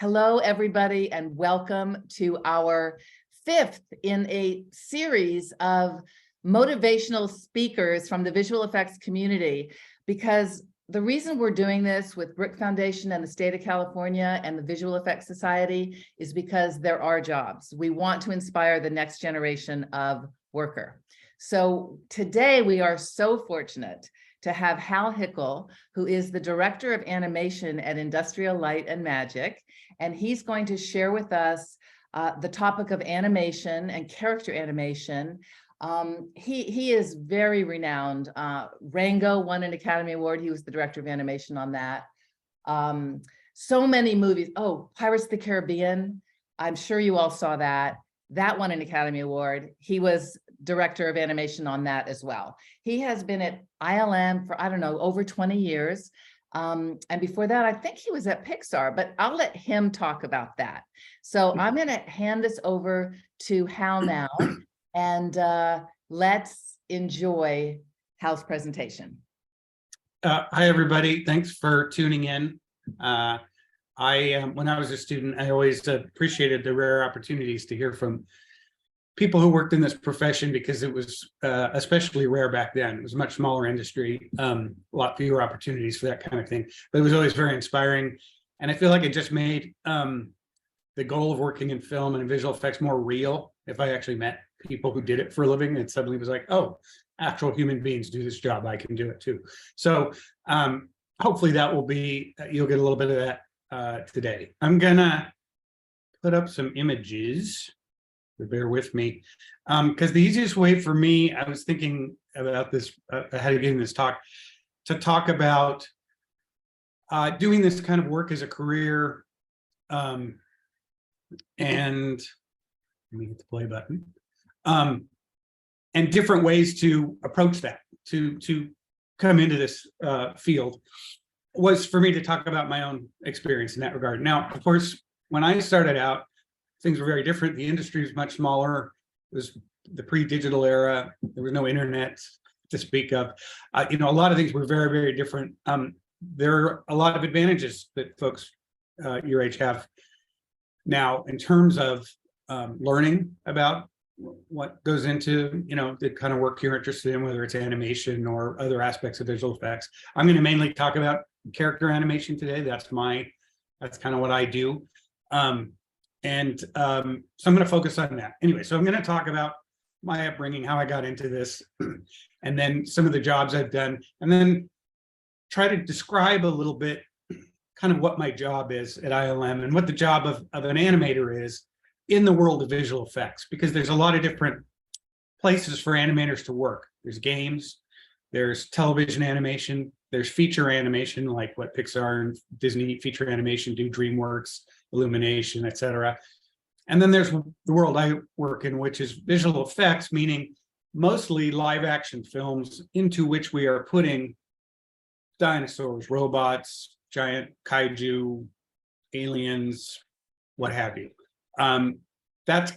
Hello, everybody, and welcome to our fifth in a series of motivational speakers from the visual effects community. Because the reason we're doing this with Brick Foundation and the state of California and the Visual Effects Society is because there are jobs. We want to inspire the next generation of worker. So today we are so fortunate to have Hal Hickel, who is the Director of Animation at Industrial Light and Magic, and he's going to share with us the topic of animation and character animation. He is very renowned. Rango won an Academy Award. He was the Director of Animation on that. So many movies. Oh, Pirates of the Caribbean. I'm sure you all saw that. That won an Academy Award. He was Director of Animation on that as well. He has been at ILM for, I don't know, over 20 years. And before that, I think he was at Pixar, but I'll let him talk about that. So I'm going to hand this over to Hal now, and let's enjoy Hal's presentation. Hi, everybody. Thanks for tuning in. When I was a student, I always appreciated the rare opportunities to hear from people who worked in this profession, because it was especially rare back then. It was a much smaller industry, a lot fewer opportunities for that kind of thing, but it was always very inspiring. And I feel like it just made the goal of working in film and visual effects more real. If I actually met people who did it for a living, it suddenly was like, oh, actual human beings do this job, I can do it too. So hopefully that will be, you'll get a little bit of that today. I'm gonna put up some images. Bear with me, because the easiest way for me, I was thinking about this ahead of getting this talk, to talk about doing this kind of work as a career, and let me hit the play button, and different ways to approach that, to come into this field, was for me to talk about my own experience in that regard. Now, of course, when I started out, things were very different. The industry was much smaller. It was the pre-digital era. There was no internet to speak of. A lot of things were very, very different. There are a lot of advantages that folks your age have now in terms of learning about what goes into, the kind of work you're interested in, whether it's animation or other aspects of visual effects. I'm going to mainly talk about character animation today. That's kind of what I do. So I'm going to focus on that. Anyway, so I'm going to talk about my upbringing, how I got into this, and then some of the jobs I've done, and then try to describe a little bit kind of what my job is at ILM and what the job of an animator is in the world of visual effects, because there's a lot of different places for animators to work. There's games, there's television animation, there's feature animation, like what Pixar and Disney feature animation do, DreamWorks, Illumination, etc. And then there's the world I work in, which is visual effects, meaning mostly live action films into which we are putting dinosaurs, robots, giant kaiju, aliens, what have you. That's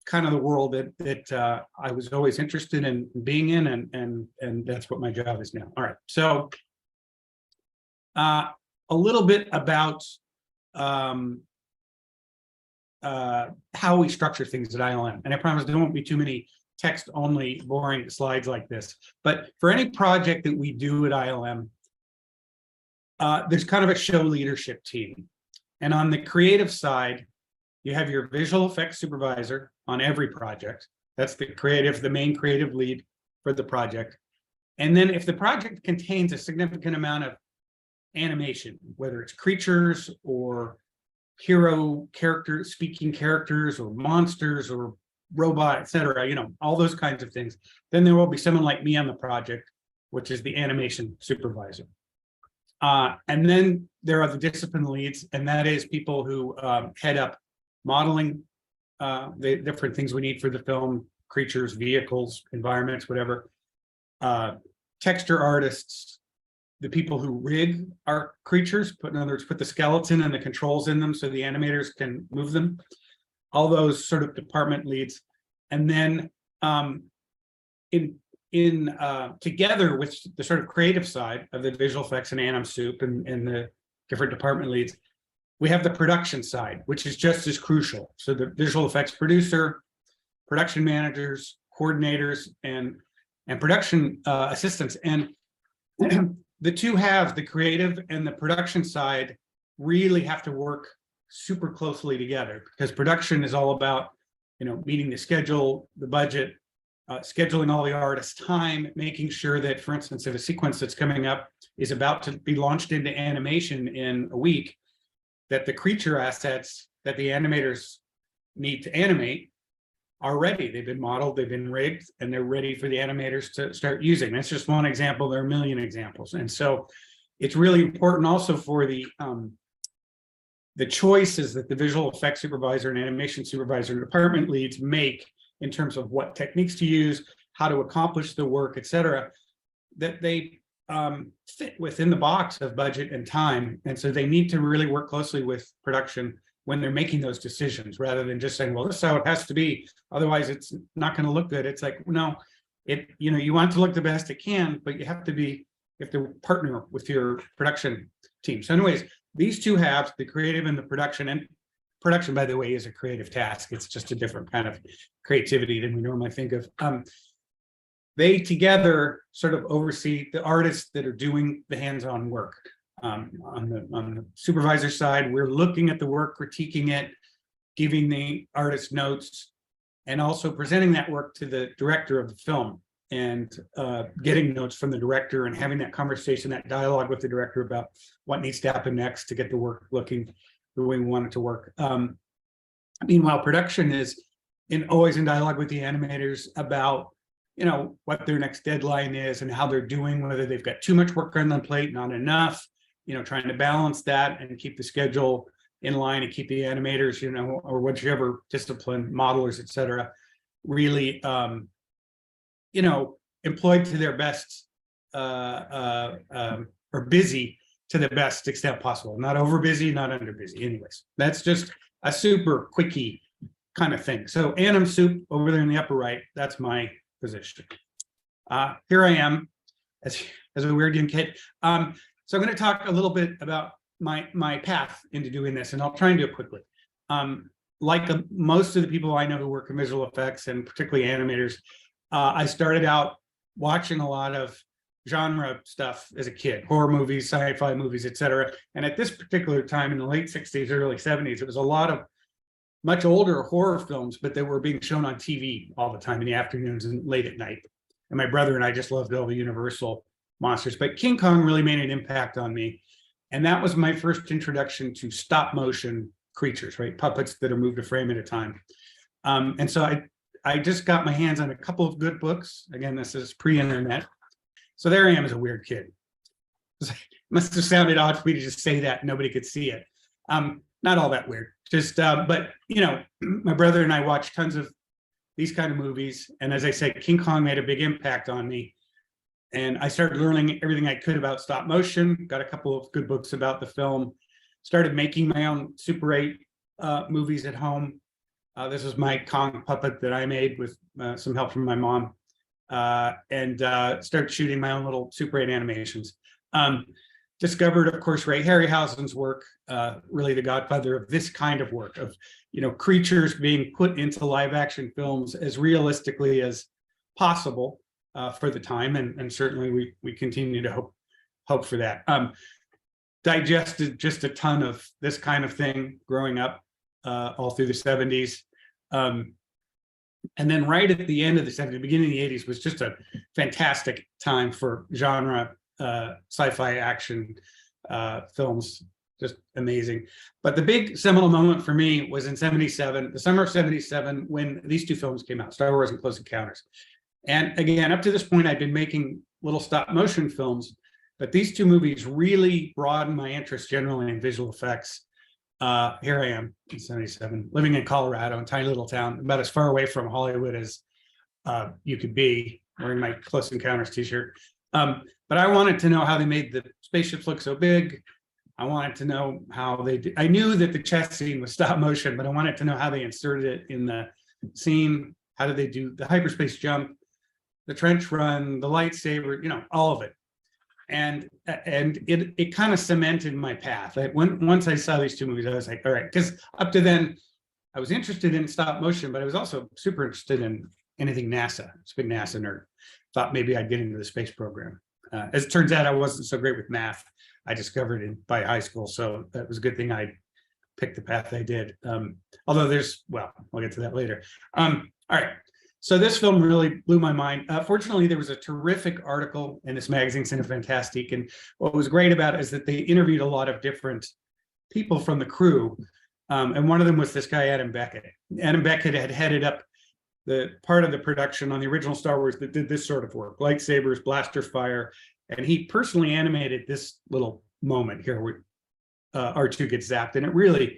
kind of the world that I was always interested in being in, and that's what my job is now. All right, so a little bit about how we structure things at ILM. And I promise there won't be too many text-only boring slides like this. But for any project that we do at ILM, there's kind of a show leadership team. And on the creative side, you have your visual effects supervisor on every project. That's the main creative lead for the project. And then if the project contains a significant amount of animation, whether it's creatures or hero characters, speaking characters, or monsters, or robot, etc., all those kinds of things, then there will be someone like me on the project, which is the animation supervisor. And then there are the discipline leads, and that is people who head up modeling, the different things we need for the film, creatures, vehicles, environments, whatever, texture artists, the people who rig our creatures, in other words, put the skeleton and the controls in them so the animators can move them, all those sort of department leads. And then together with the sort of creative side of the visual effects and anim soup and the different department leads, we have the production side, which is just as crucial. So the visual effects producer, production managers, coordinators, and production assistants. And the two halves, the creative and the production side, really have to work super closely together, because production is all about, meeting the schedule, the budget, scheduling all the artists' time, making sure that, for instance, if a sequence that's coming up is about to be launched into animation in a week, that the creature assets that the animators need to animate are ready. They've been modeled, they've been rigged, and they're ready for the animators to start using. That's just one example. There are a million examples. And so it's really important also for the choices that the visual effects supervisor and animation supervisor and department leads make in terms of what techniques to use, how to accomplish the work, et cetera, that they fit within the box of budget and time. And so they need to really work closely with production when they're making those decisions, rather than just saying, well, this is how it has to be, otherwise it's not going to look good. It's like, no, you want it to look the best it can, but you have to partner with your production team. So anyways, these two halves, the creative and the production, and production, by the way, is a creative task. It's just a different kind of creativity than we normally think of. They together sort of oversee the artists that are doing the hands-on work. On the supervisor side, we're looking at the work, critiquing it, giving the artist notes, and also presenting that work to the director of the film, and getting notes from the director and having that conversation, that dialogue with the director about what needs to happen next to get the work looking the way we want it to work. Meanwhile, production is always in dialogue with the animators about what their next deadline is and how they're doing, whether they've got too much work on the plate, not enough, trying to balance that and keep the schedule in line and keep the animators, or whichever discipline, modelers, et cetera, really, employed to their best, or busy to the best extent possible. Not over busy, not under busy. Anyways, that's just a super quickie kind of thing. So anim soup over there in the upper right, that's my position. Here I am as a weird young kid. So I'm going to talk a little bit about my path into doing this, and I'll try and do it quickly. Like most of the people I know who work in visual effects, and particularly animators, I started out watching a lot of genre stuff as a kid, horror movies, sci-fi movies, et cetera. And at this particular time in the late 60s, early 70s, it was a lot of much older horror films, but they were being shown on TV all the time in the afternoons and late at night. And my brother and I just loved all the Universal monsters, but King Kong really made an impact on me. And that was my first introduction to stop motion creatures, right? Puppets that are moved a frame at a time. And so I just got my hands on a couple of good books. Again, this is pre-internet. So there I am as a weird kid. It must have sounded odd for me to just say that, nobody could see it. Not all that weird, just, but my brother and I watched tons of these kind of movies. And as I said, King Kong made a big impact on me. And I started learning everything I could about stop motion, got a couple of good books about the film, started making my own Super 8 movies at home. This was my Kong puppet that I made with some help from my mom, and started shooting my own little Super 8 animations. Discovered, of course, Ray Harryhausen's work, really the godfather of this kind of work, of creatures being put into live action films as realistically as possible for the time, and certainly we continue to hope for that. Digested just a ton of this kind of thing growing up all through the 70s. And then right at the end of the 70s, beginning of the 80s was just a fantastic time for genre sci-fi action films, just amazing. But the big seminal moment for me was in 77, the summer of 77, when these two films came out, Star Wars and Close Encounters. And again, up to this point, I'd been making little stop motion films, but these two movies really broadened my interest generally in visual effects. Here I am in 77, living in Colorado, in a tiny little town, about as far away from Hollywood as you could be, wearing my Close Encounters t-shirt. But I wanted to know how they made the spaceships look so big. I wanted to know how they did. I knew that the chess scene was stop motion, but I wanted to know how they inserted it in the scene. How did they do the hyperspace jump, the trench run, the lightsaber, all of it. it kind of cemented my path. Once I saw these two movies, I was like, all right, because up to then I was interested in stop motion, but I was also super interested in anything NASA. I was a big NASA nerd. Thought maybe I'd get into the space program. As it turns out, I wasn't so great with math. I discovered by high school, so that was a good thing I picked the path I did. Although I'll get to that later. All right. So this film really blew my mind. Fortunately, there was a terrific article in this magazine, Cinefantastique, and what was great about it is that they interviewed a lot of different people from the crew, and one of them was this guy, Adam Beckett. Adam Beckett had headed up the part of the production on the original Star Wars that did this sort of work, lightsabers, blaster fire, and he personally animated this little moment here where R2 gets zapped, and it really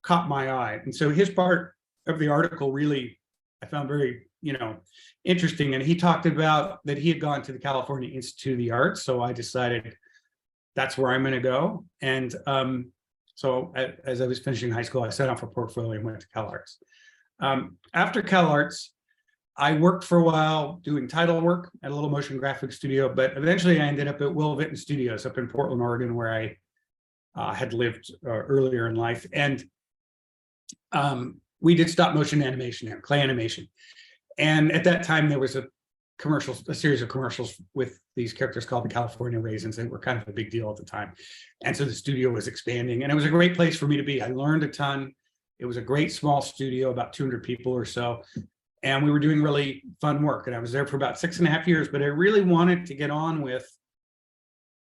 caught my eye. And so his part of the article really I found very interesting, and he talked about that he had gone to the California Institute of the Arts, so I decided that's where I'm going to go. And so as I was finishing high school, I set off a portfolio and went to Cal Arts. After Cal Arts, I worked for a while doing title work at a little motion graphics studio, but eventually I ended up at Will Vinton Studios up in Portland, Oregon, where I had lived earlier in life. And we did stop motion animation there, clay animation. And at that time, there was a series of commercials with these characters called the California Raisins. They were kind of a big deal at the time. And so the studio was expanding, and it was a great place for me to be. I learned a ton. It was a great small studio, about 200 people or so. And we were doing really fun work. And I was there for about 6.5 years, but I really wanted to get on with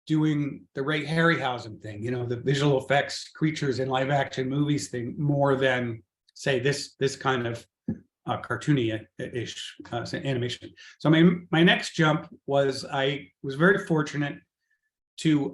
doing the Ray Harryhausen thing, the visual effects, creatures in live action movies thing, more than say this kind of cartoony-ish animation. So my next jump was, I was very fortunate to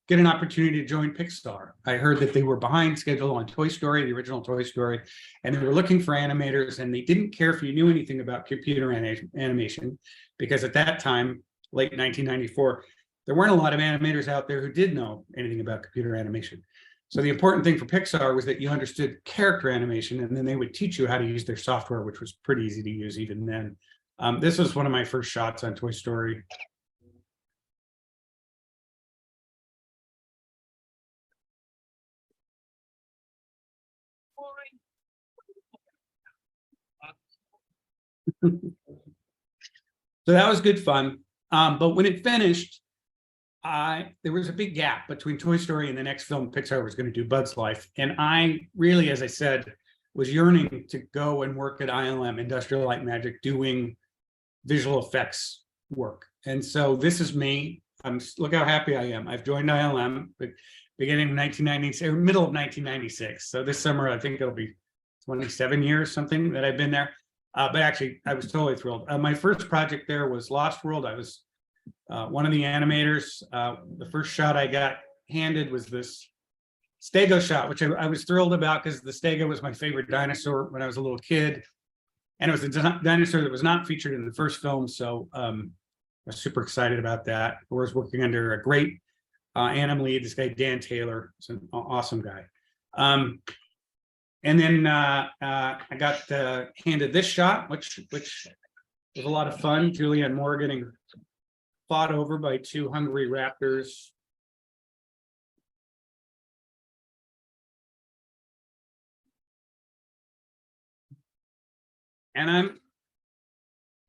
get an opportunity to join Pixar. I heard that they were behind schedule on Toy Story, the original Toy Story, and they were looking for animators, and they didn't care if you knew anything about computer animation, because at that time, late 1994, there weren't a lot of animators out there who did know anything about computer animation. So the important thing for Pixar was that you understood character animation, and then they would teach you how to use their software, which was pretty easy to use even then. This was one of my first shots on Toy Story. So that was good fun. But when it finished, there was a big gap between Toy Story and the next film Pixar was going to do, Buzz Life. And I really, as I said, was yearning to go and work at ILM, Industrial Light and Magic, doing visual effects work. And so this is me. Look how happy I am. I've joined ILM beginning of 1996, or middle of 1996. So this summer, I think it'll be 27 years, something that I've been there. But actually, I was totally thrilled. My first project there was Lost World. I was one of the animators. The first shot I got handed was this Stego shot, which I was thrilled about, because the Stego was my favorite dinosaur when I was a little kid. And it was a dinosaur that was not featured in the first film. So I was super excited about that. I was working under a great anim lead, this guy, Dan Taylor. He's an awesome guy. And then I got handed this shot, which was a lot of fun. Julianne Moore getting fought over by two hungry raptors. And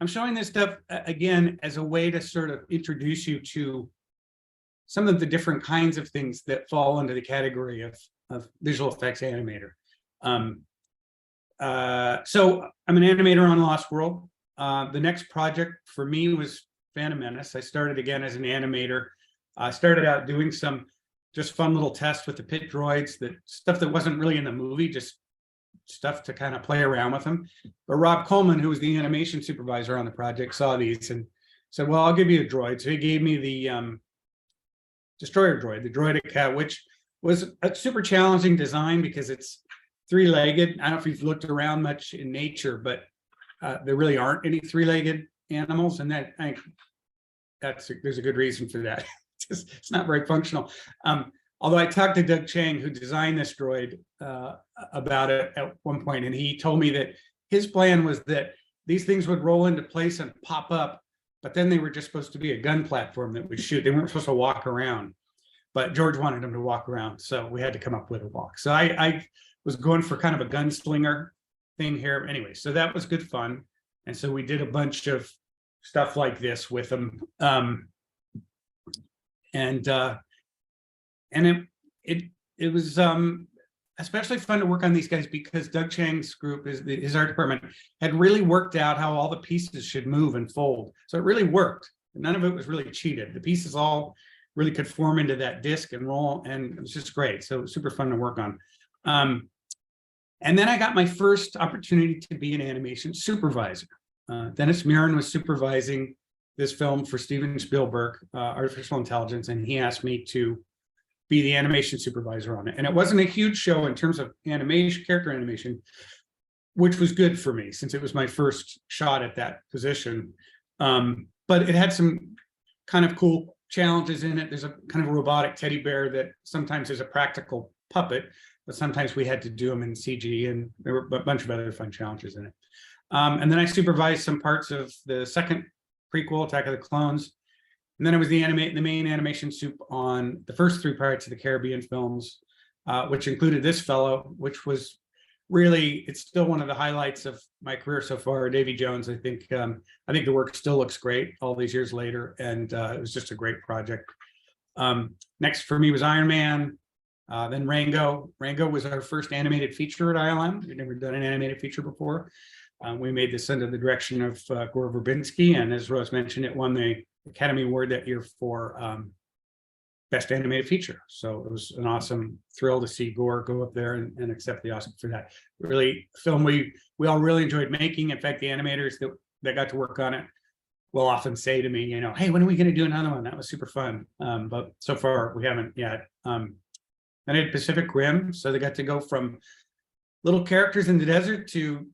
I'm showing this stuff again as a way to sort of introduce you to some of the different kinds of things that fall into the category of visual effects animator. So I'm an animator on Lost World. The next project for me was Phantom Menace. I started again as an animator. I started out doing some just fun little tests with the pit droids, stuff that wasn't really in the movie, just stuff to kind of play around with them. But Rob Coleman, who was the animation supervisor on the project, saw these and said, well, I'll give you a droid. So he gave me the Destroyer droid, the Droideka, which was a super challenging design because it's three-legged. I don't know if you've looked around much in nature, but there really aren't any three-legged animals, and there's a good reason for that. It's not very functional. Although I talked to Doug Chang, who designed this droid, about it at one point, and he told me that his plan was that these things would roll into place and pop up, but then they were just supposed to be a gun platform that would shoot. They weren't supposed to walk around, but George wanted them to walk around, so we had to come up with a walk. So I was going for kind of a gunslinger thing here. Anyway, so that was good fun. And so we did a bunch of stuff like this with them. And it was especially fun to work on these guys because Doug Chang's group, his art department, had really worked out how all the pieces should move and fold. So it really worked. None of it was really cheated. The pieces all really could form into that disc and roll, and it was just great. So it was super fun to work on. And then I got my first opportunity to be an animation supervisor. Dennis Muren was supervising this film for Steven Spielberg, Artificial Intelligence, and he asked me to be the animation supervisor on it. And it wasn't a huge show in terms of animation, character animation, which was good for me since it was my first shot at that position. But it had some kind of cool challenges in it. There's a kind of a robotic teddy bear that sometimes is a practical puppet, but sometimes we had to do them in CG, and there were a bunch of other fun challenges in it. And then I supervised some parts of the second prequel, Attack of the Clones. And then I was the main animation soup on the first three Pirates of the Caribbean films, which included this fellow, which was really, it's still one of the highlights of my career so far. Davy Jones, I think the work still looks great all these years later, and it was just a great project. Next for me was Iron Man, then Rango. Rango was our first animated feature at ILM. We'd never done an animated feature before. We made this under the direction of Gore Verbinski, and as Rose mentioned, it won the Academy Award that year for Best Animated Feature. So it was an awesome thrill to see Gore go up there and accept the Oscar for that. Really, film we all really enjoyed making. In fact, the animators that got to work on it will often say to me, hey, when are we going to do another one? That was super fun. But so far we haven't yet. I did Pacific Rim, so they got to go from little characters in the desert to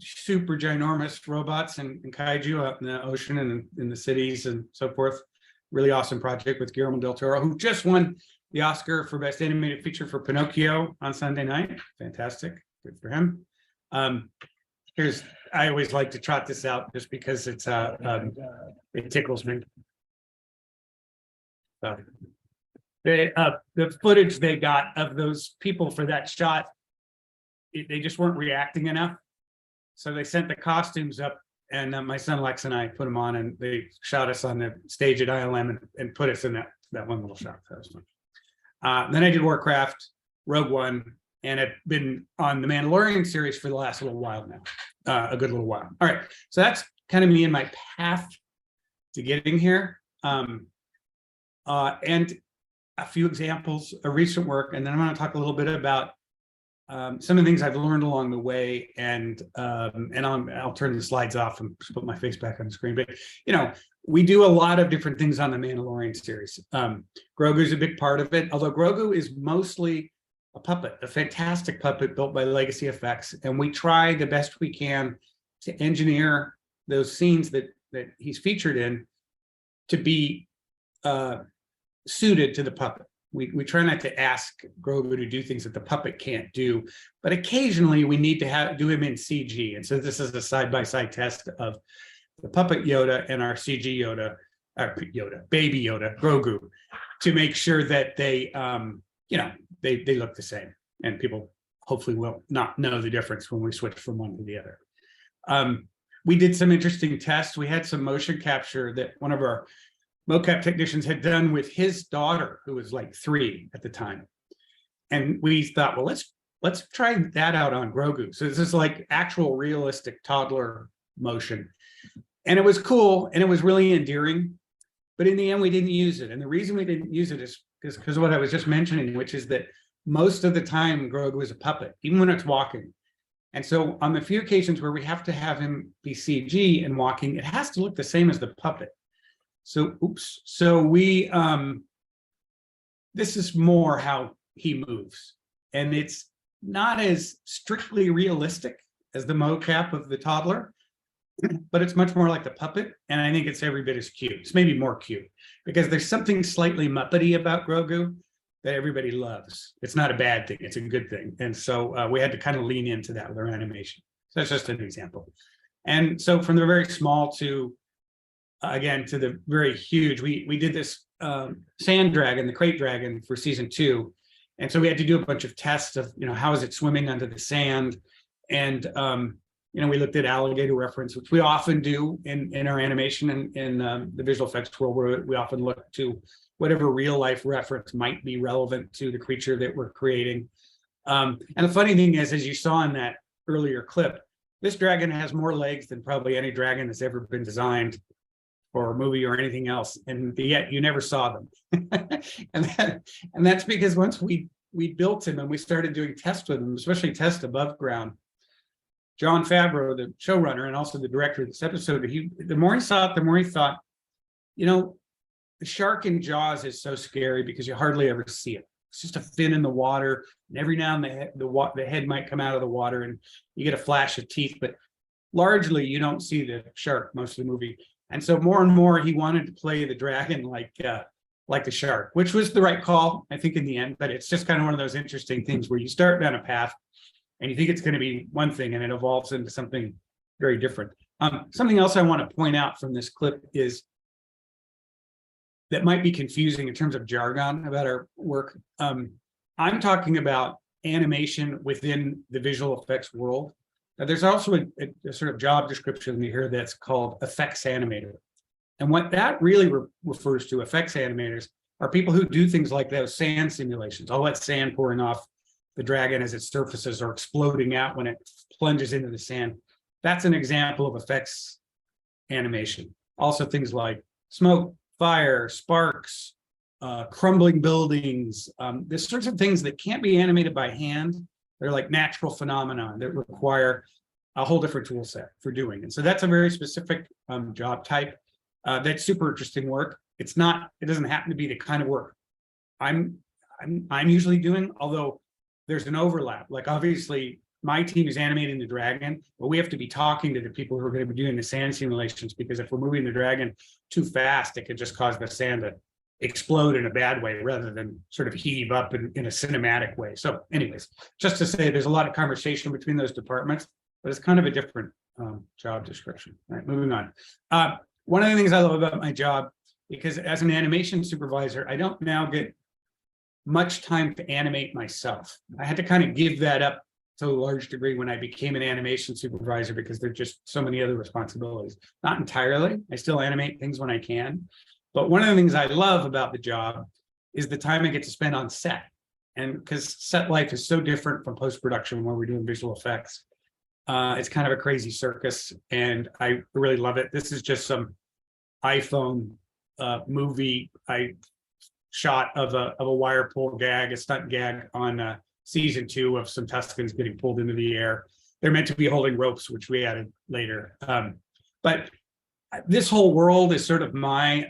super ginormous robots and kaiju out in the ocean and in the cities and so forth. Really awesome project with Guillermo del Toro, who just won the Oscar for Best Animated Feature for Pinocchio on Sunday night. Fantastic, good for him. I always like to trot this out just because it tickles me. The footage they got of those people for that shot, they just weren't reacting enough. So they sent the costumes up, and my son Lex and I put them on, and they shot us on the stage at ILM and put us in that one little shot. That was fun. Then I did Warcraft, Rogue One, and I've been on the Mandalorian series for the last little while now, a good little while. All right, so that's kind of me and my path to getting here. And a few examples of recent work, and then I'm going to talk a little bit about some of the things I've learned along the way, and I'll turn the slides off and put my face back on the screen. But we do a lot of different things on the Mandalorian series. Grogu is a big part of it, although Grogu is mostly a puppet, a fantastic puppet built by Legacy Effects, and we try the best we can to engineer those scenes that he's featured in to be suited to the puppet. We try not to ask Grogu to do things that the puppet can't do, but occasionally we need to do him in CG. And so this is a side-by-side test of the puppet Yoda and our CG baby Yoda, Grogu, to make sure that they look the same, and people hopefully will not know the difference when we switch from one to the other. We did some interesting tests. We had some motion capture that one of our mocap technicians had done with his daughter, who was like 3 at the time. And we thought, well, let's try that out on Grogu. So this is like actual realistic toddler motion. And it was cool, and it was really endearing. But in the end, we didn't use it. And the reason we didn't use it is because of what I was just mentioning, which is that most of the time Grogu is a puppet, even when it's walking. And so on the few occasions where we have to have him be CG and walking, it has to look the same as the puppet. So we, this is more how he moves, and it's not as strictly realistic as the mocap of the toddler, but it's much more like the puppet. And I think it's every bit as cute. It's maybe more cute because there's something slightly Muppety about Grogu that everybody loves. It's not a bad thing. It's a good thing. And so we had to kind of lean into that with our animation. So that's just an example. And so from the very small to again, to the very huge. We did this sand dragon, the crate dragon, for season 2, and so we had to do a bunch of tests of, how is it swimming under the sand, and we looked at alligator reference, which we often do in our animation and in the visual effects world, where we often look to whatever real life reference might be relevant to the creature that we're creating. And the funny thing is, as you saw in that earlier clip, this dragon has more legs than probably any dragon that's ever been designed for a movie or anything else, and yet you never saw them. and that's because once we built him and we started doing tests with him, especially tests above ground, Jon Favreau, the showrunner and also the director of this episode, the more he saw it, the more he thought, the shark in Jaws is so scary because you hardly ever see it. It's just a fin in the water, and every now and then the head might come out of the water and you get a flash of teeth, but largely you don't see the shark most of the movie. And so more and more he wanted to play the dragon like the shark, which was the right call, I think, in the end. But it's just kind of one of those interesting things where you start down a path and you think it's going to be one thing and it evolves into something very different. Something else I want to point out from this clip is that might be confusing in terms of jargon about our work. I'm talking about animation within the visual effects world. Now, there's also a sort of job description here that's called effects animator. And what that really refers to, effects animators, are people who do things like those sand simulations, all that sand pouring off the dragon as it surfaces or exploding out when it plunges into the sand. That's an example of effects animation. Also things like smoke, fire, sparks, crumbling buildings, there's sorts of things that can't be animated by hand. They're like natural phenomena that require a whole different tool set for doing. And so that's a very specific job type. That's super interesting work. It doesn't happen to be the kind of work I'm usually doing, although there's an overlap. Like, obviously my team is animating the dragon, but we have to be talking to the people who are going to be doing the sand simulations, because if we're moving the dragon too fast, it could just cause the sand to explode in a bad way rather than sort of heave up in a cinematic way. So anyways, just to say, there's a lot of conversation between those departments, but it's kind of a different job description. All right, moving on. One of the things I love about my job, because as an animation supervisor, I don't now get much time to animate myself. I had to kind of give that up to a large degree when I became an animation supervisor, because there's just so many other responsibilities. Not entirely, I still animate things when I can. But one of the things I love about the job is the time I get to spend on set. And because set life is so different from post-production where we're doing visual effects, it's kind of a crazy circus, and I really love it. This is just some iPhone movie I shot of a wire pull gag, a stunt gag on season 2 of some Tuscans getting pulled into the air. They're meant to be holding ropes, which we added later. But this whole world is sort of my,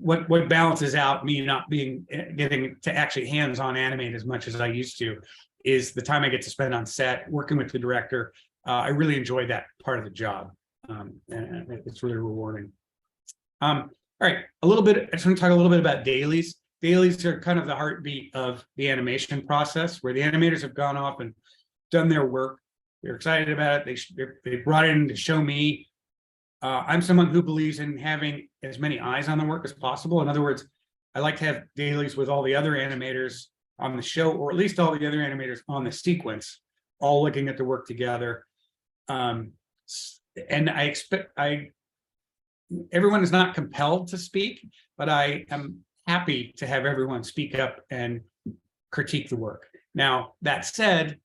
what balances out me not getting to actually hands-on animate as much as I used to, is the time I get to spend on set working with the director. I really enjoy that part of the job, and it's really rewarding. All right, I just want to talk a little bit about dailies. Dailies are kind of the heartbeat of the animation process, where the animators have gone off and done their work. They're excited about it. They brought it in to show me. I'm someone who believes in having as many eyes on the work as possible. In other words, I like to have dailies with all the other animators on the show, or at least all the other animators on the sequence, all looking at the work together. And I expect everyone is not compelled to speak, but I am happy to have everyone speak up and critique the work. Now, that said,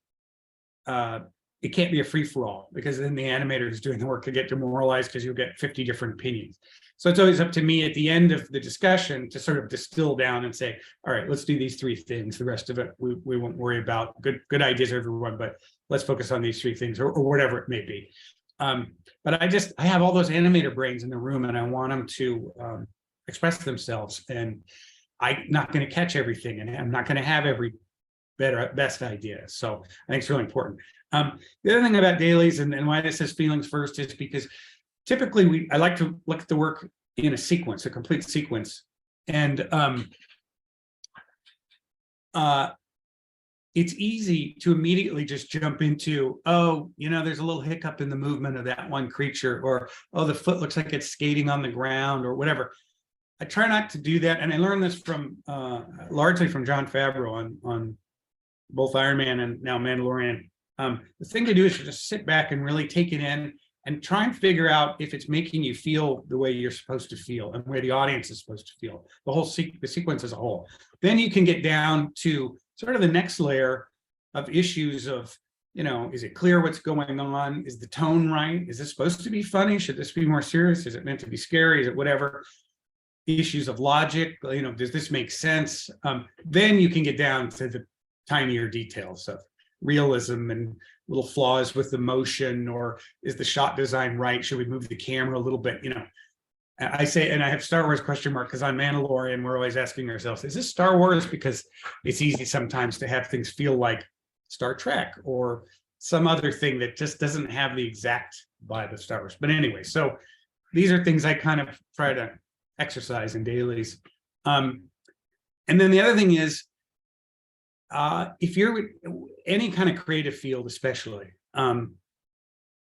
it can't be a free-for-all, because then the animator who's doing the work could get demoralized because you'll get 50 different opinions. So it's always up to me at the end of the discussion to sort of distill down and say, all right, let's do these 3 things. The rest of it, we won't worry about. Good ideas, everyone, but let's focus on these 3 things, or whatever it may be. But I have all those animator brains in the room, and I want them to express themselves, and I'm not going to catch everything, and I'm not going to have every best idea. So I think it's really important. The other thing about dailies and why this says feelings first is because typically I like to look at the work in a sequence, a complete sequence. And it's easy to immediately just jump into, oh, there's a little hiccup in the movement of that one creature, or, oh, the foot looks like it's skating on the ground, or whatever. I try not to do that. And I learned this from largely from Jon Favreau on both Iron Man and now Mandalorian. The thing to do is to just sit back and really take it in and try and figure out if it's making you feel the way you're supposed to feel and where the audience is supposed to feel, the whole the sequence as a whole. Then you can get down to sort of the next layer of issues of, is it clear what's going on? Is the tone right? Is this supposed to be funny? Should this be more serious? Is it meant to be scary? Is it whatever? Issues of logic, does this make sense? Then you can get down to the tinier details of realism and little flaws with the motion, or is the shot design right? Should we move the camera a little bit? I say, and I have Star Wars question mark, because on Mandalorian, we're always asking ourselves, is this Star Wars? Because it's easy sometimes to have things feel like Star Trek or some other thing that just doesn't have the exact vibe of Star Wars. But anyway, so these are things I kind of try to exercise in dailies. And then the other thing is, if you're any kind of creative field, especially,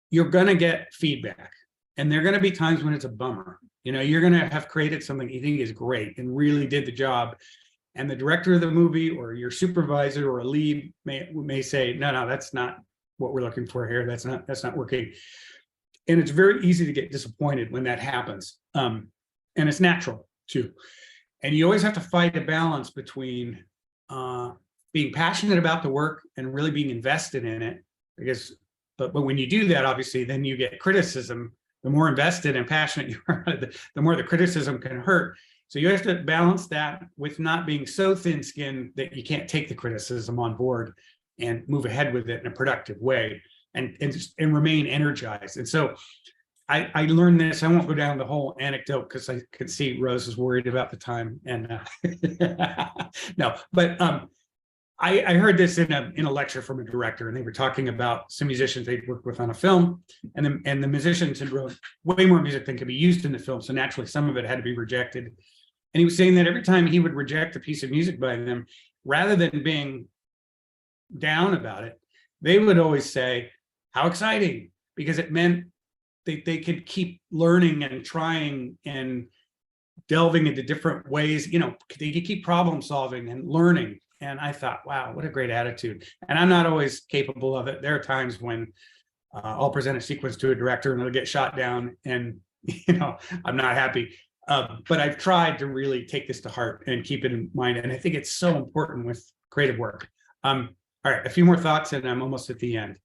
you're going to get feedback, and there are going to be times when it's a bummer. You're going to have created something you think is great and really did the job, and the director of the movie or your supervisor or a lead may say, no, that's not what we're looking for here. That's not working. And it's very easy to get disappointed when that happens. And it's natural too. And you always have to fight a balance between being passionate about the work and really being invested in it, but when you do that, obviously, then you get criticism. The more invested and passionate you are, the more the criticism can hurt. So you have to balance that with not being so thin-skinned that you can't take the criticism on board and move ahead with it in a productive way and remain energized. And so I learned this. I won't go down the whole anecdote because I could see Rose is worried about the time. And no, but I heard this in a lecture from a director, and they were talking about some musicians they'd worked with on a film, and the musicians had wrote way more music than could be used in the film. So naturally, some of it had to be rejected. And he was saying that every time he would reject a piece of music by them, rather than being down about it, they would always say, "How exciting!" Because it meant they could keep learning and trying and delving into different ways. They could keep problem solving and learning. And I thought, wow, what a great attitude. And I'm not always capable of it. There are times when I'll present a sequence to a director and it'll get shot down, and I'm not happy. But I've tried to really take this to heart and keep it in mind. And I think it's so important with creative work. All right, a few more thoughts and I'm almost at the end.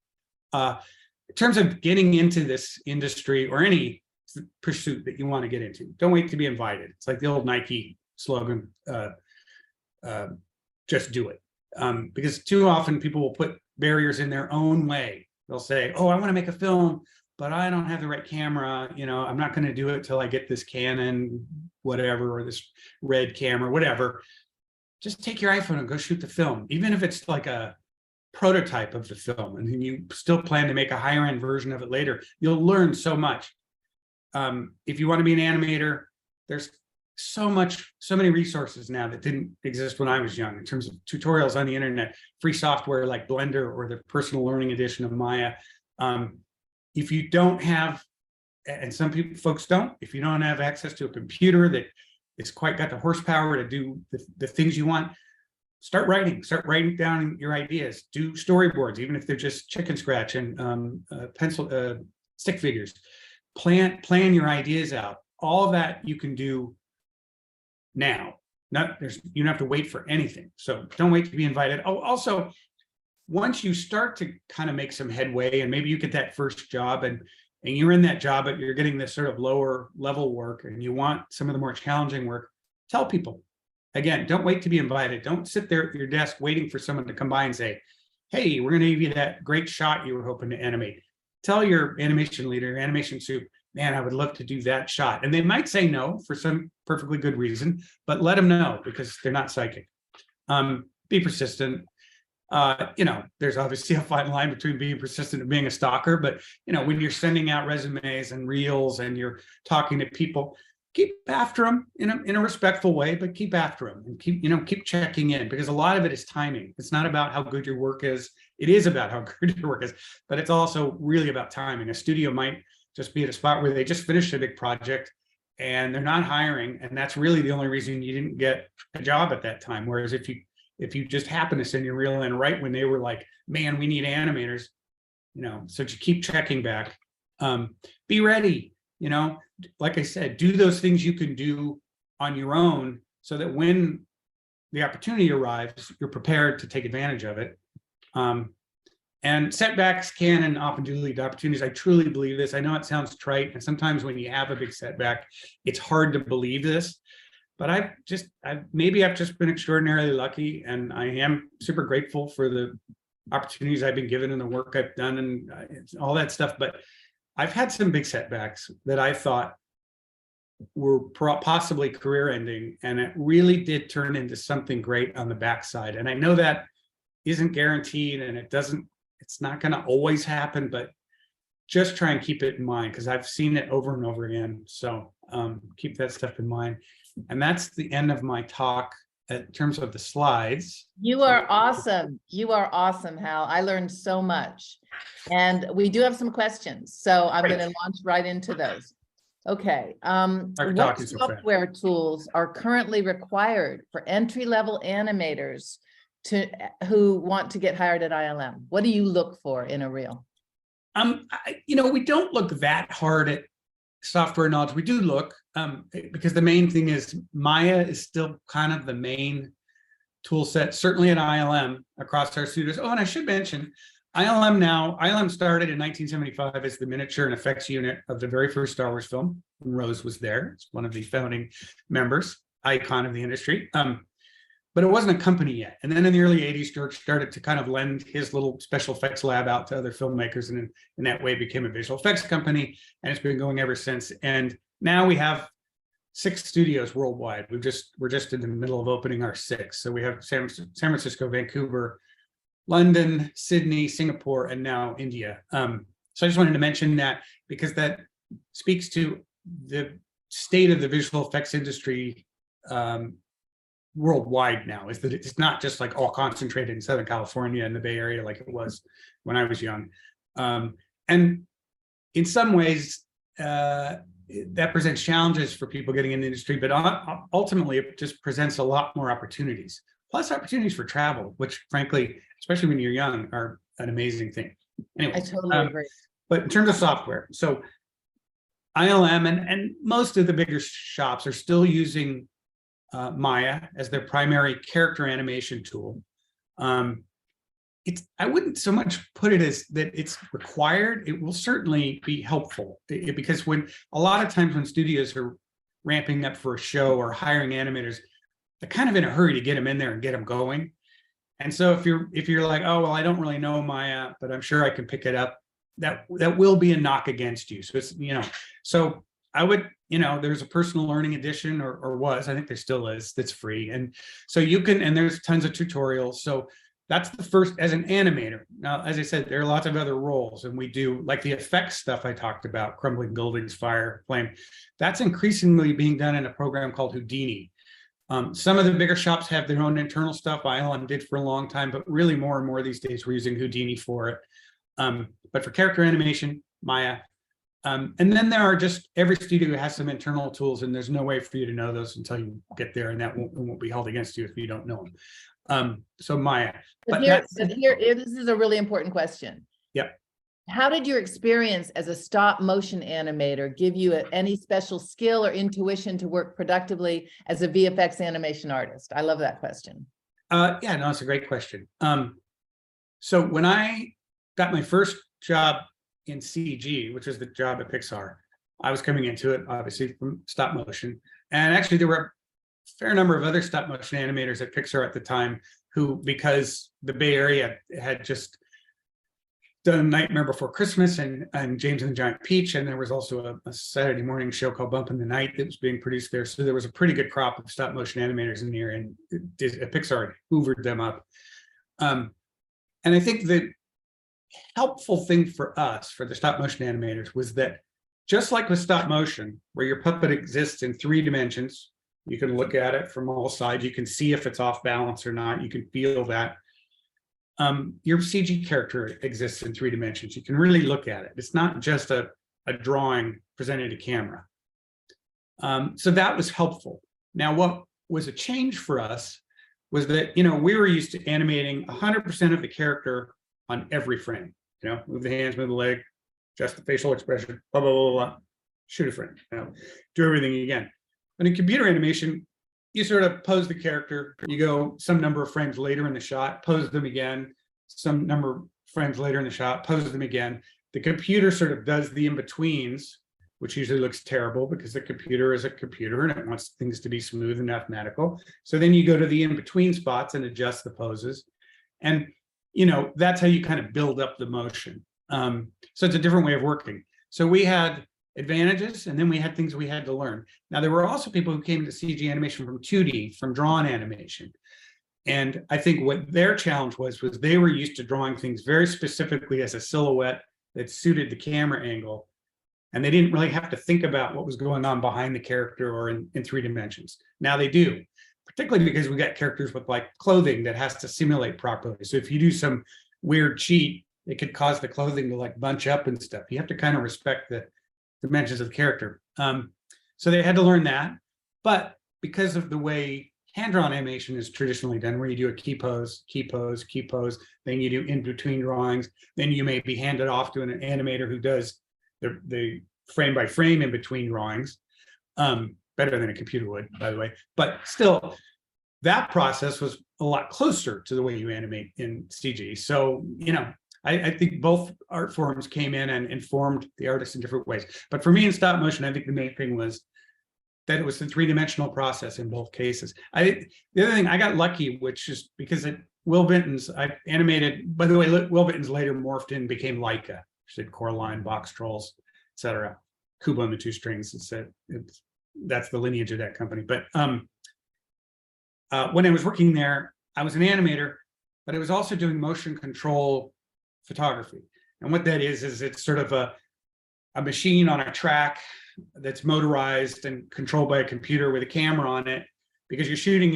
In terms of getting into this industry or any pursuit that you want to get into, don't wait to be invited. It's like the old Nike slogan, just do it. Because too often people will put barriers in their own way. They'll say, oh, I want to make a film, but I don't have the right camera. I'm not going to do it till I get this Canon, whatever, or this Red camera, whatever. Just take your iPhone and go shoot the film. Even if it's like a prototype of the film, and then you still plan to make a higher end version of it later, you'll learn so much. If you want to be an animator, there's so many resources now that didn't exist when I was young, in terms of tutorials on the internet, free software like Blender or the personal learning edition of Maya. If you don't have, and some folks don't, if you don't have access to a computer that is quite got the horsepower to do the things you want, start writing down your ideas, do storyboards, even if they're just chicken scratch and pencil stick figures. Plan your ideas out. All of that you can do now. You don't have to wait for anything. So don't wait to be invited. Oh, also, once you start to kind of make some headway, and maybe you get that first job, and you're in that job, but you're getting this sort of lower level work, and you want some of the more challenging work, tell people. Again, don't wait to be invited. Don't sit there at your desk waiting for someone to come by and say, hey, we're going to give you that great shot you were hoping to animate. Tell your animation leader, your animation soup, man, I would love to do that shot. And they might say no for some perfectly good reason, but let them know, because they're not psychic. Be persistent. There's obviously a fine line between being persistent and being a stalker, but when you're sending out resumes and reels and you're talking to people, keep after them in a respectful way, but keep after them and keep checking in, because a lot of it is timing. It's not about how good your work is. It is about how good your work is, but it's also really about timing. A studio might just be at a spot where they just finished a big project and they're not hiring, and that's really the only reason you didn't get a job at that time. Whereas if you just happen to send your reel in right when they were like, man, we need animators, so you keep checking back. Be ready, like I said, do those things you can do on your own so that when the opportunity arrives, you're prepared to take advantage of it. And setbacks can and often do lead to opportunities. I truly believe this. I know it sounds trite, and sometimes when you have a big setback, it's hard to believe this. But I've just been extraordinarily lucky, and I am super grateful for the opportunities I've been given and the work I've done and all that stuff. But I've had some big setbacks that I thought were possibly career-ending, and it really did turn into something great on the backside. And I know that isn't guaranteed, and it's not going to always happen, but just try and keep it in mind, because I've seen it over and over again. So keep that stuff in mind. And that's the end of my talk in terms of the slides. You are awesome. You are awesome, Hal. I learned so much. And we do have some questions, so I'm going to launch right into those. Okay. What software tools are currently required for entry-level animators who want to get hired at ILM? What do you look for in a reel? We don't look that hard at software knowledge. We do look, because the main thing is Maya is still kind of the main tool set, certainly at ILM across our studios. Oh, and I should mention, ILM started in 1975 as the miniature and effects unit of the very first Star Wars film. Rose was there. It's one of the founding members, icon of the industry. But it wasn't a company yet. And then in the early 80s, George started to kind of lend his little special effects lab out to other filmmakers, and in that way became a visual effects company, and it's been going ever since. And now we have 6 studios worldwide. We're just in the middle of opening our 6th. So we have San Francisco, Vancouver, London, Sydney, Singapore, and now India. So I just wanted to mention that, because that speaks to the state of the visual effects industry worldwide now, is that it's not just like all concentrated in Southern California and the Bay Area like it was when I was young. And in some ways, that presents challenges for people getting in the industry, but ultimately it just presents a lot more opportunities. Plus opportunities for travel, which frankly, especially when you're young, are an amazing thing. Anyway, I totally agree. But in terms of software, so ILM and most of the bigger shops are still using Maya as their primary character animation tool. I wouldn't so much put it as that it's required. It will certainly be helpful, because when a lot of times when studios are ramping up for a show or hiring animators, they're kind of in a hurry to get them in there and get them going. And so if you're like, oh well, I don't really know Maya, but I'm sure I can pick it up, that will be a knock against you. So it's so I would, there's a personal learning edition, or was, I think there still is, that's free. And so you can, and there's tons of tutorials. So that's the first as an animator. Now, as I said, there are lots of other roles, and we do like the effects stuff I talked about, crumbling buildings, fire, flame. That's increasingly being done in a program called Houdini. Some of the bigger shops have their own internal stuff. ILM did for a long time, but really more and more these days we're using Houdini for it. But for character animation, Maya. And then there are just, every studio has some internal tools, and there's no way for you to know those until you get there, and that won't be held against you if you don't know them. So Maya. But here, this is a really important question. Yep. How did your experience as a stop motion animator give you any special skill or intuition to work productively as a VFX animation artist? I love that question. Yeah, no, it's a great question. So when I got my first job in CG, which is the job at Pixar, I was coming into it obviously from stop motion, and actually there were a fair number of other stop motion animators at Pixar at the time who, because the Bay Area had just done Nightmare Before Christmas and James and the Giant Peach, and there was also a Saturday morning show called Bump in the Night that was being produced there. So there was a pretty good crop of stop motion animators in here, and Pixar hoovered them up. And I think the helpful thing for us, for the stop motion animators, was that just like with stop motion, where your puppet exists in 3 dimensions, you can look at it from all sides. You can see if it's off balance or not. You can feel that. Your CG character exists in 3 dimensions. You can really look at it. It's not just a drawing presented to camera. So that was helpful. Now, what was a change for us was that, we were used to animating 100% of the character on every frame. Move the hands, move the leg, adjust the facial expression, blah, blah, blah, blah, shoot a frame, do everything again. But in computer animation, you sort of pose the character, you go some number of frames later in the shot, pose them again, some number of frames later in the shot, pose them again. The computer sort of does the in-betweens, which usually looks terrible because the computer is a computer and it wants things to be smooth and mathematical. So then you go to the in-between spots and adjust the poses. And, that's how you kind of build up the motion. So it's a different way of working. So we had advantages, and then we had things we had to learn. Now, there were also people who came to CG animation from 2D, from drawn animation. And I think what their challenge was they were used to drawing things very specifically as a silhouette that suited the camera angle. And they didn't really have to think about what was going on behind the character or in 3 dimensions. Now they do, particularly because we got characters with like clothing that has to simulate properly. So if you do some weird cheat, it could cause the clothing to like bunch up and stuff. You have to kind of respect the dimensions of the character. So they had to learn that. But because of the way hand-drawn animation is traditionally done, where you do a key pose, key pose, key pose, then you do in-between drawings, then you may be handed off to an animator who does the frame by frame in between drawings, better than a computer would, by the way. But still, that process was a lot closer to the way you animate in CG. So, I think both art forms came in and informed the artists in different ways. But for me in stop motion, I think the main thing was that it was a 3-dimensional process in both cases. The other thing, I got lucky, which is because Will Vinton's, I animated, by the way, Will Vinton's later morphed in, became Leica. She did Coraline, Box Trolls, etc. Kubo and the Two Strings. That's the lineage of that company. But when I was working there, I was an animator, but I was also doing motion control photography. And what that is it's sort of a machine on a track that's motorized and controlled by a computer with a camera on it, because you're shooting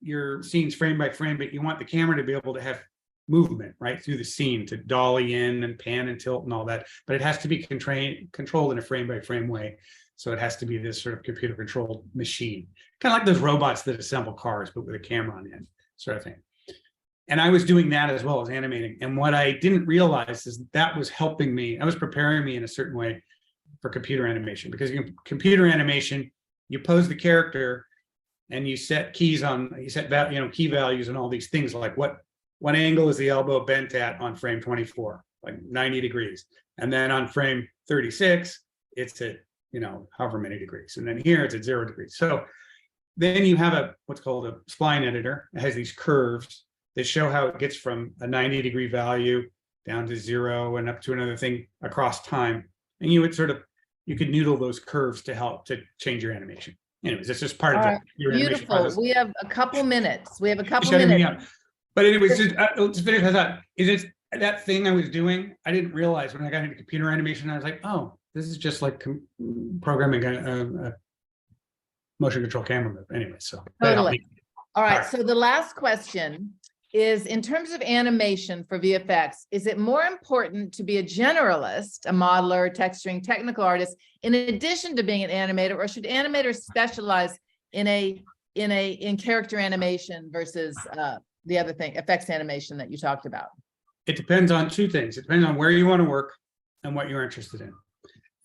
your scenes frame by frame, but you want the camera to be able to have movement right through the scene, to dolly in and pan and tilt and all that. But it has to be controlled in a frame by frame way. So it has to be this sort of computer controlled machine, kind of like those robots that assemble cars, but with a camera on the end, sort of thing. And I was doing that as well as animating. And what I didn't realize is that was helping me. I was preparing me in a certain way for computer animation, because computer animation, you pose the character and you set keys on, key values and all these things, like what angle is the elbow bent at on frame 24, like 90 degrees. And then on frame 36, it's at, however many degrees. And then here it's at 0 degrees. So then you have what's called a spline editor. It has these curves that show how it gets from a 90-degree value down to 0 and up to another thing across time. And you could noodle those curves to help to change your animation. Anyways, it's just part of your animation process. We have a couple minutes. But anyways, let's finish that. Is it that thing I was doing? I didn't realize when I got into computer animation, I was like, oh, this is just like programming a motion control camera move. Anyway, so totally. All right. So the last question is, in terms of animation for VFX, is it more important to be a generalist, a modeler, texturing, technical artist, in addition to being an animator, or should animators specialize in character animation versus the other thing, effects animation that you talked about? It depends on 2 things. It depends on where you want to work and what you're interested in.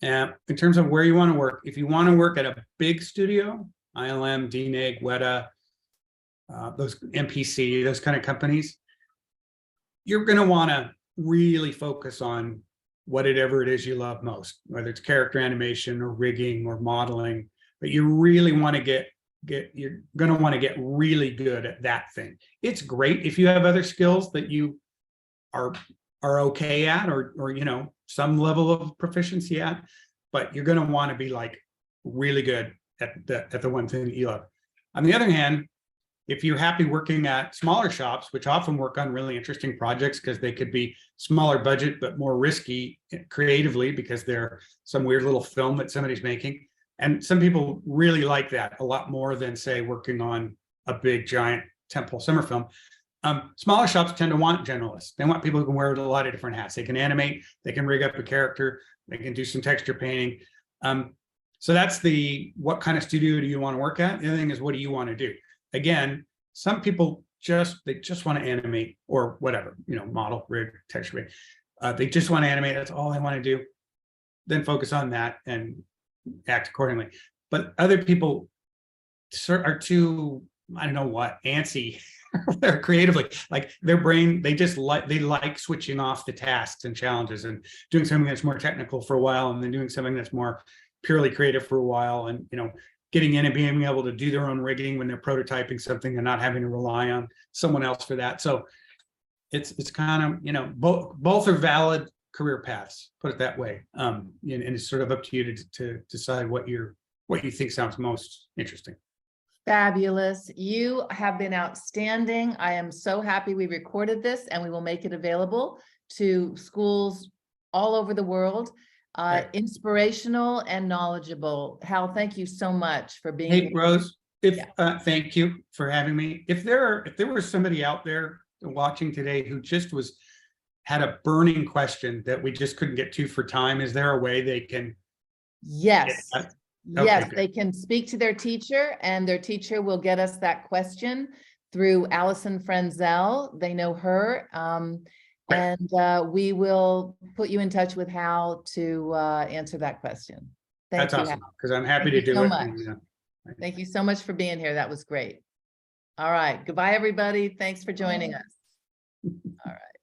In terms of where you want to work, if you want to work at a big studio, ILM, DNEG, Weta, those MPC, those kind of companies, you're going to want to really focus on whatever it is you love most, whether it's character animation or rigging or modeling. But you really want to you're going to want to get really good at that thing. It's great if you have other skills that you are okay at, or some level of proficiency at, but you're going to want to be like really good at the one thing that you love. On the other hand, if you're happy working at smaller shops, which often work on really interesting projects because they could be smaller budget, but more risky creatively because they're some weird little film that somebody's making. And some people really like that a lot more than, say, working on a big, giant tentpole summer film. Smaller shops tend to want generalists. They want people who can wear a lot of different hats. They can animate, they can rig up a character, they can do some texture painting. So that's what kind of studio do you want to work at? The other thing is, what do you want to do? Again, some people just want to animate or whatever, model, rig, texture. They just want to animate. That's all they want to do. Then focus on that and act accordingly. But other people are too, I don't know what, antsy. They're creatively, like their brain, they like switching off the tasks and challenges and doing something that's more technical for a while, and then doing something that's more purely creative for a while, and getting in and being able to do their own rigging when they're prototyping something and not having to rely on someone else for that. So it's kind of, both are valid career paths, put it that way. And it's sort of up to you to decide what you think sounds most interesting. Fabulous. You have been outstanding. I am so happy we recorded this, and we will make it available to schools all over the world. Right. Inspirational and knowledgeable. Hal, thank you so much for being here. Hey, Rose, thank you for having me. If there was somebody out there watching today who just had a burning question that we just couldn't get to for time, is there a way they can? Yes. Yes, Okay, they can speak to their teacher, and their teacher will get us that question through Allison Frenzel. They know her. And we will put you in touch with Hal to answer that question. That's awesome, because I'm happy to do it. Thank you so much for being here. That was great. All right. Goodbye, everybody. Thanks for joining us. All right.